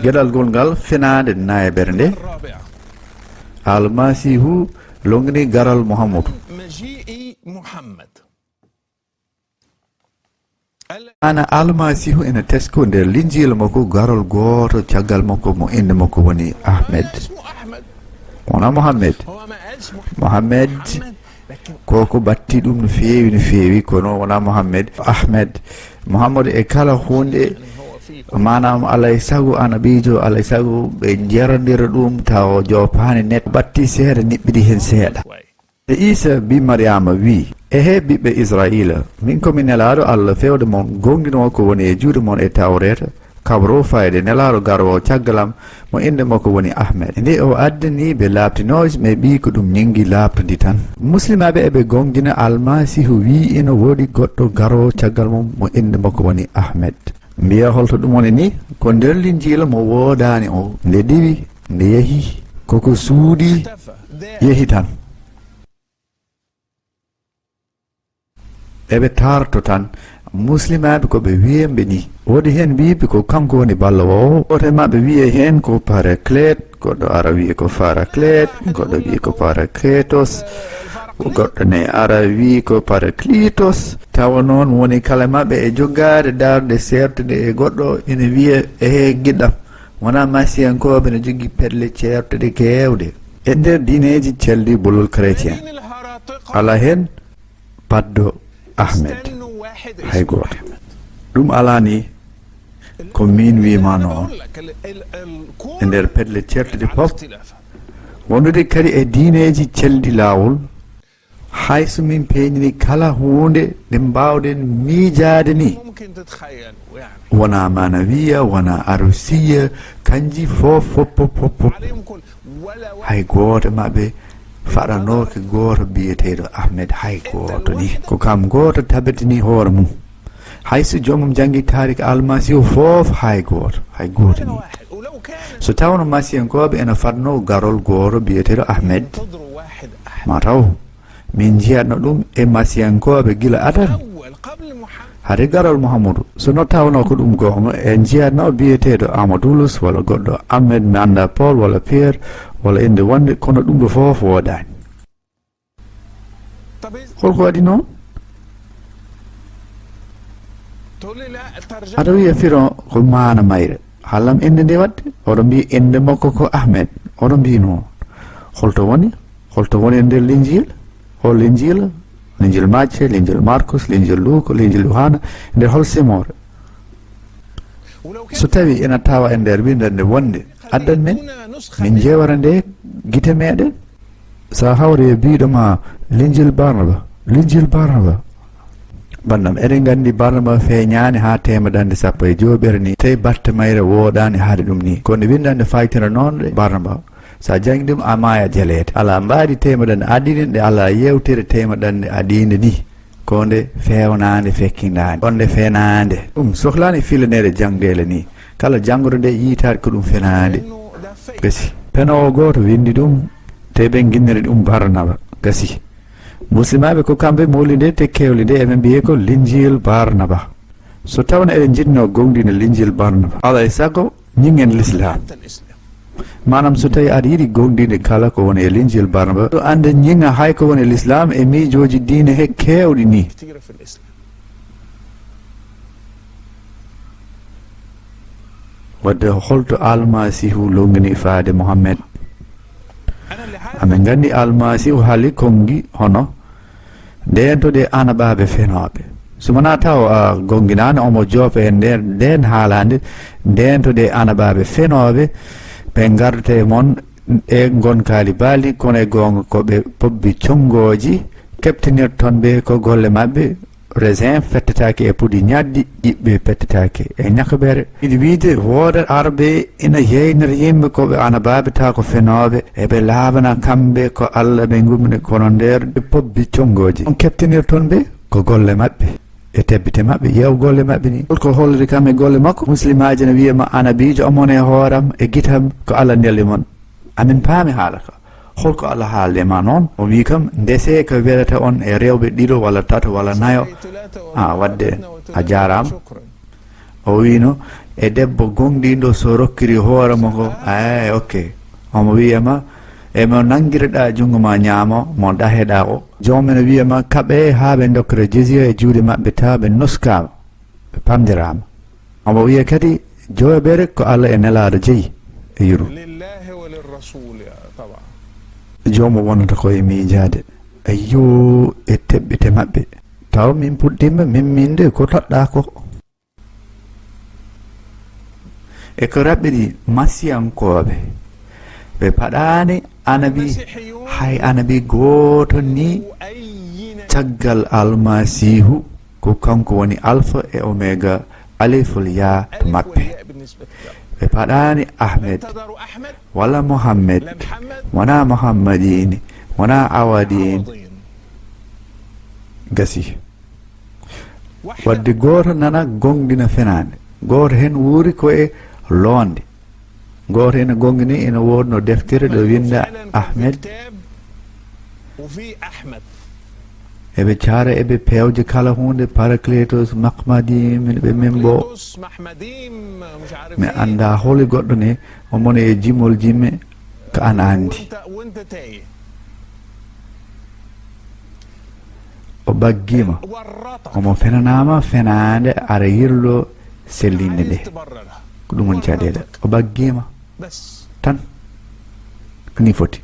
geɗal gongal fenaande nayeɓere nde almasihu lonngini garol Mohammed ana almasihu ene tesko nder linjila makko garol goto caggal makko mo inde makko woni Ahmed wona Mohammed koko batti ɗum no feewi kono wona Mohammed e kala hunde manam alay sago anabijo alay sago ɓe jerodira ɗum taw jopani net batti seeɗa niɓɓiɗi hen seeɗa e Isa bi Mariama wi he ɓiɓɓe Israila min komi nelaɗo Allah fewde mon gonɗinowo ko woni e juuɗe mon e tawreta kabro fayde nelaɗo garowo caggalam mo inde makko woni Ahmed nde o addani ɓe labtinoje ɓe ɓi ko ɗum ñingi labtodi tan muslimaɓe eɓe gonɗina almasihu wi ina woodi goɗɗo garowo caggal mum mo inde makko woni Ahmed mbiya holto ɗum woni ni ko nder linjila mo woodani o nde ɗiwi nde yeehi koko suudi yeehi tan eɓe tarto tan muslimaɓe ko ɓe wiyemɓe ni woodi hen mbiɓe ko kanko woni ballowo o woto e maɓɓe wiye hen ko paraclet goɗɗo ara wiye ko paraclet goɗɗo wiye ko paracletos goɗɗo ne ara wi ko paraclitos tawa noon woni kala maɓɓe e joggade darde sertude e goɗɗo ina wiya giɗɗam wona masiyankoɓe ne jogui pedle certude kewde e nder diineji celli bolol chrétien ala hen baddo Ahmed hay goto ɗum alani ko min wimano on e nder pedle certude fof wondude kadi e diineji celɗi lawol hayso min peñini kala hunde nde mbawɗen miijade ni wona manawiya wona arusiya kanji fof hay goto maɓɓe faɗanoke goto biyeteɗo Ahmed hay goto ni ko kam goto tabitini hoore mum hayso jomum janggi tarik almasihu fof hay goto ni so tawno masiyankoɓe ene fatno garol goto biyeteɗo Ahmed mataw min jiyatno ɗum e masiyankoɓe gila adal hade garol Mouhamadou sono tawno ko ɗum gonga e jiyatno biyeteɗo Amadoulos walla goɗɗo Ahmed mi anda Paul walla Pierre walla inde wonde kono ɗum ɗo fof wodani holko waɗi noon aɗa wiya firon ko mana mayre hallam inde nde wadde oɗo mbi inde makko ko Ahmed oɗo mbi noon holto woni e nder linjila linjil Macce linjil Marcus linjil Luka linjil Yohana nder hol simore so tawi ena tawa e nder windande nde wonde addan men min jewara nde guite meɗen sa hawri e biɗoma linjil Barnaba bandam eɗen gandi Barnaba feñani ha temedande 15 ni tawi batte mayre woɗani haade ɗum ni kono windande faytira noon ɗe Barnaba sa jangi ɗum amaya jelede ala mbaɗi temedande adine ɗe ala yewtere temedande adinde ni konde fewnande fekkidande onde Fenaande ɗum sohlani filanede jangdele ni kala janggoto nde yiitade ko ɗum Fenaande gasi penowo goto windi ɗum te ɓe guinniri ɗum Barnaba gasi muslimaɓe ko kamɓe mawli nde te kewle nde eɓe mbiye ko linjil Barnaba so tawno eɗen jiɗno gongdine linjil Barnaba alay saago ñingen l'islam manam so tawi aɗa yiiɗi gongdinde kala ko woni e linjil Barnaba ɗo ande ñinga hay ko woni l'islam e miijoji diine he kewɗi ni wadde holto almasihu lonngini faade Mohammed amin gandi almasihu haali kongi hono nden to ɗe anaɓaɓe fenoɓe sumana taw gonginani omo joofe e nden haalande nden to ɗe anaɓaɓe fenoɓe ɓe gardete moon e gonkali baali kono e gonga koɓe pobbi congoji keptinirton ɓe ko golle mabɓe raisin fettetake e puɗi ñaddi ƴiɓɓe pettetake e ñakaɓere iɗi wiide woodat arɓe ina yeynira yimɓe koɓe anabaɓe ta ko fenoɓe eɓe laabana kamɓe ko Allah ɓe gumne kono nder ɓe pobbi congoji on keptinirton ɓe ko golle mabɓe e tebbite mabɓe yew golle mabɓe ni holko holliri kam e golle makko muslimaji ne wiyama anabijo omon e hooram e guitam ko Allah nelli mon amin paami haala ka holko Allah haaldema noon o wi kam ndese ko welata on e rewɓe ɗiɗo walla tato walla nayo wadde a jarama o wino e debbo gonɗindo so rokkiri hoore mo ko ok omo wiyama emo nanguireɗa jungo ma ñaamo mo daheɗa o jomum ne wiyama kaɓe ha ɓe dokkira jizya e juuɗe mabɓe tawa ɓe noskama ɓe pamdirama omo wiya kadi joɓere ko Allah e nelaɗo jeeyi e yuru jomum wonata koye miijade ayyo e teɓɓite mabɓe taw min puɗɗima mimminde ko toɗɗa ko e ko raɓɓiɗi masiyankoɓe ɓe paɗani anabi hay anabi goto ni caggal almasihu ko kanko woni alpha e omega aliful ya to maɓɓe ɓe paɗani ahmed walla mohammed wona mohammadine wona awadine gasi wadde goto nana gonɗina Fenaande goto hen wuuri koye loonde goto ene gonɗini ene wodno deftere ɗo winda ahmed eɓe caara eɓe pewje kala hunde paracletos mahmadim ɓe membo mi anda holi goɗɗo ne omone e jimol jimme ko an andi o baggima omo fenanama Fenaande ara yirlo sellinde nde ko ɗum woni caɗele o baggima tan ni foti